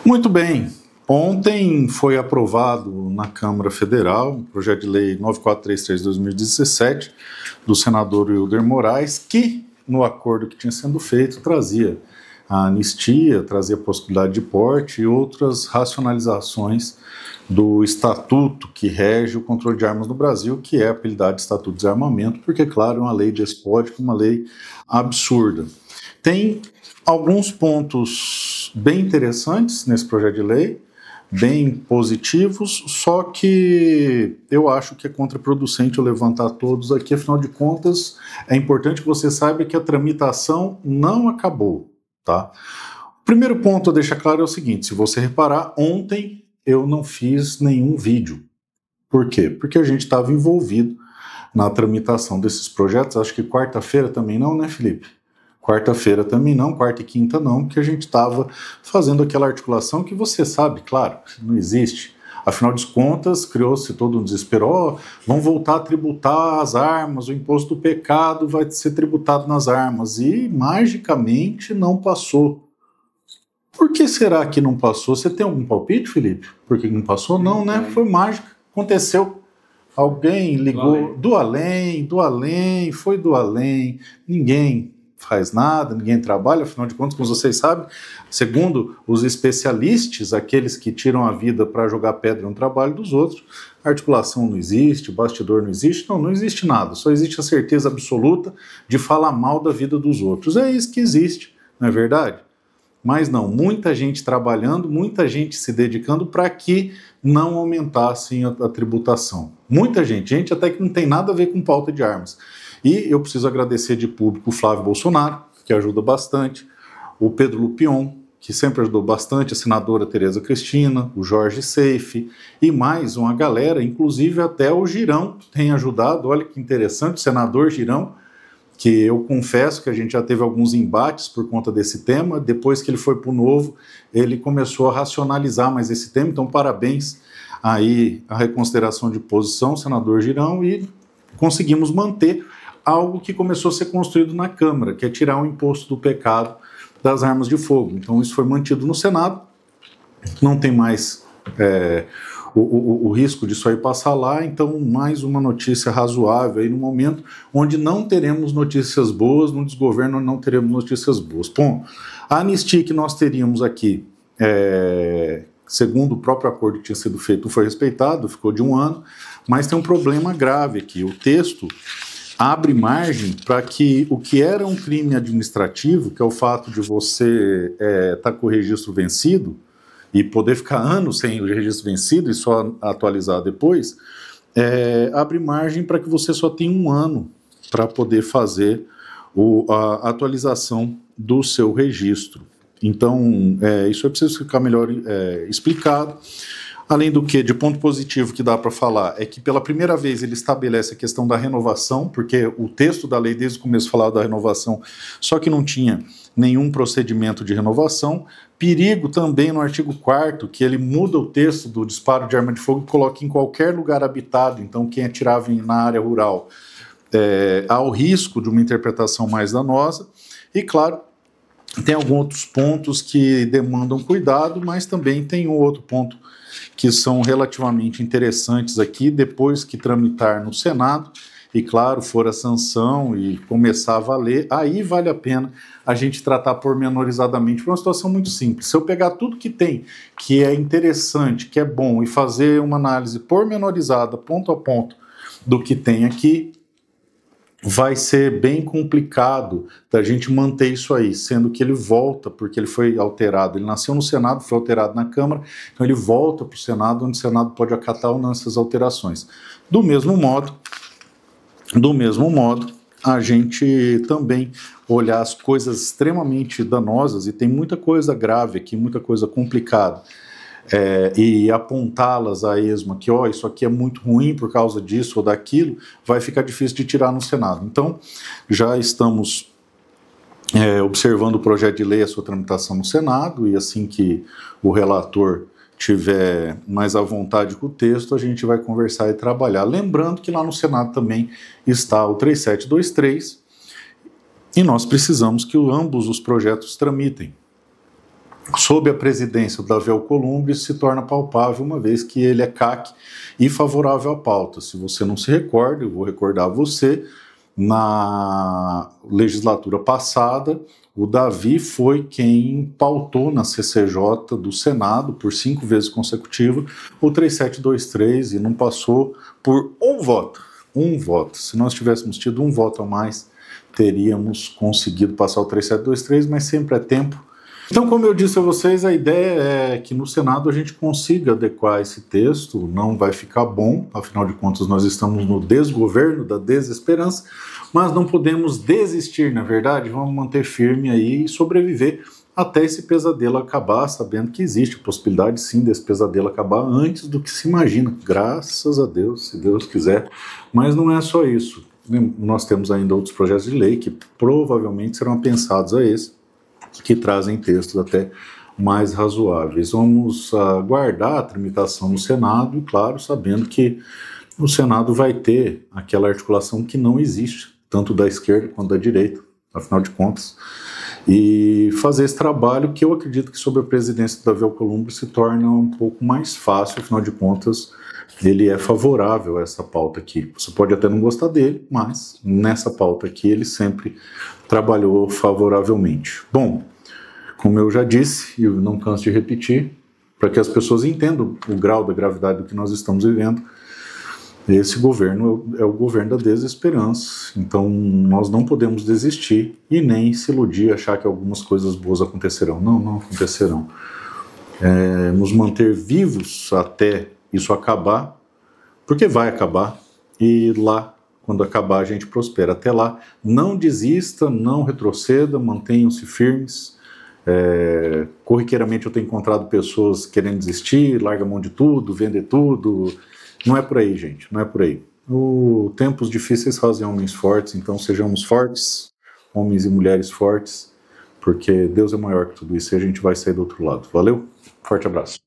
Muito bem. Ontem foi aprovado na Câmara Federal o projeto de lei 9433/2017 do senador Wilder Moraes, que, no acordo que tinha sido feito, trazia a anistia, trazia a possibilidade de porte e outras racionalizações do estatuto que rege o controle de armas no Brasil, que é apelidado de Estatuto de Desarmamento, porque, claro, é uma lei despótica, uma lei absurda. Tem alguns pontos bem interessantes nesse projeto de lei, bem positivos, só que eu acho que é contraproducente eu levantar todos aqui, afinal de contas, é importante que você saiba que a tramitação não acabou, tá? O primeiro ponto a deixar claro é o seguinte: se você reparar, ontem eu não fiz nenhum vídeo. Por quê? Porque a gente estava envolvido na tramitação desses projetos, acho que quarta-feira também não, né, Felipe? Quarta-feira também não, quarta e quinta não, porque a gente estava fazendo aquela articulação que você sabe, claro, não existe. Afinal de contas, criou-se todo um desespero, vão voltar a tributar as armas, o imposto do pecado vai ser tributado nas armas, e magicamente não passou. Por que será que não passou? Você tem algum palpite, Felipe? Por que não passou? Não, né? Foi mágica, aconteceu. Alguém ligou do além, foi do além, ninguém faz nada, ninguém trabalha, afinal de contas, como vocês sabem, segundo os especialistas, aqueles que tiram a vida para jogar pedra no trabalho dos outros, a articulação não existe, o bastidor não existe, não existe nada, só existe a certeza absoluta de falar mal da vida dos outros. É isso que existe, não é verdade? Mas não, muita gente trabalhando, muita gente se dedicando para que não aumentassem a tributação. Muita gente até que não tem nada a ver com pauta de armas. E eu preciso agradecer de público o Flávio Bolsonaro, que ajuda bastante, o Pedro Lupion, que sempre ajudou bastante, a senadora Tereza Cristina, o Jorge Seife e mais uma galera, inclusive até o Girão tem ajudado. Olha que interessante, o senador Girão, que eu confesso que a gente já teve alguns embates por conta desse tema. Depois que ele foi para o Novo, ele começou a racionalizar mais esse tema, então parabéns aí a reconsideração de posição, senador Girão, e conseguimos manter algo que começou a ser construído na Câmara, que é tirar o imposto do pecado das armas de fogo. Então isso foi mantido no Senado, não tem mais o risco disso aí passar lá, então mais uma notícia razoável aí no momento onde não teremos notícias boas, no desgoverno não teremos notícias boas. Bom, a anistia que nós teríamos aqui, segundo o próprio acordo que tinha sido feito, não foi respeitado, ficou de 1 ano, mas tem um problema grave aqui. O texto abre margem para que o que era um crime administrativo, que é o fato de você estar com o registro vencido e poder ficar anos sem o registro vencido e só atualizar depois, abre margem para que você só tenha 1 ano para poder fazer a atualização do seu registro. Então, isso precisa ficar melhor explicado. Além do que, de ponto positivo que dá para falar, é que pela primeira vez ele estabelece a questão da renovação, porque o texto da lei desde o começo falava da renovação, só que não tinha nenhum procedimento de renovação. Perigo também no artigo 4º, que ele muda o texto do disparo de arma de fogo e coloca em qualquer lugar habitado, então quem atirava na área rural há o risco de uma interpretação mais danosa. E claro, tem alguns outros pontos que demandam cuidado, mas também tem um outro ponto que são relativamente interessantes aqui, depois que tramitar no Senado, e claro, for a sanção e começar a valer, aí vale a pena a gente tratar pormenorizadamente, por uma situação muito simples. Se eu pegar tudo que tem, que é interessante, que é bom, e fazer uma análise pormenorizada, ponto a ponto, do que tem aqui, vai ser bem complicado da gente manter isso aí, sendo que ele volta, porque ele foi alterado, ele nasceu no Senado, foi alterado na Câmara, então ele volta para o Senado, onde o Senado pode acatar ou não essas alterações. Do mesmo modo, a gente também olhar as coisas extremamente danosas, e tem muita coisa grave aqui, muita coisa complicada, e apontá-las a esmo que isso aqui é muito ruim por causa disso ou daquilo, vai ficar difícil de tirar no Senado. Então, já estamos observando o projeto de lei, a sua tramitação no Senado, e assim que o relator tiver mais à vontade com o texto, a gente vai conversar e trabalhar. Lembrando que lá no Senado também está o 3723, e nós precisamos que ambos os projetos tramitem. sob a presidência do Davi Alcolumbre, isso se torna palpável, uma vez que ele é CAC e favorável à pauta. Se você não se recorda, eu vou recordar a você, na legislatura passada, o Davi foi quem pautou na CCJ do Senado, por 5 vezes consecutivas, o 3723, e não passou por um voto. Um voto. Se nós tivéssemos tido um voto a mais, teríamos conseguido passar o 3723, mas sempre é tempo. Então, como eu disse a vocês, a ideia é que no Senado a gente consiga adequar esse texto, não vai ficar bom, afinal de contas nós estamos no desgoverno, da desesperança, mas não podemos desistir, na verdade, vamos manter firme aí e sobreviver até esse pesadelo acabar, sabendo que existe a possibilidade sim desse pesadelo acabar antes do que se imagina, graças a Deus, se Deus quiser, mas não é só isso, nós temos ainda outros projetos de lei que provavelmente serão pensados a esse, que trazem textos até mais razoáveis. Vamos aguardar a tramitação no Senado, e claro, sabendo que o Senado vai ter aquela articulação que não existe, tanto da esquerda quanto da direita, afinal de contas, e fazer esse trabalho que eu acredito que sob a presidência do Davi Alcolumbre se torna um pouco mais fácil, afinal de contas, ele é favorável a essa pauta aqui. Você pode até não gostar dele, mas nessa pauta aqui ele sempre trabalhou favoravelmente. Bom, como eu já disse, e eu não canso de repetir, para que as pessoas entendam o grau da gravidade do que nós estamos vivendo, esse governo é o governo da desesperança, então nós não podemos desistir e nem se iludir, achar que algumas coisas boas acontecerão. Não, não acontecerão. Nos manter vivos até isso acabar, porque vai acabar, e lá, quando acabar, a gente prospera. Até lá, não desista, não retroceda, mantenham-se firmes. Corriqueiramente eu tenho encontrado pessoas querendo desistir, larga a mão de tudo, vender tudo. Não é por aí, gente, não é por aí. Tempos difíceis fazem homens fortes, então sejamos fortes, homens e mulheres fortes, porque Deus é maior que tudo isso e a gente vai sair do outro lado. Valeu? Forte abraço.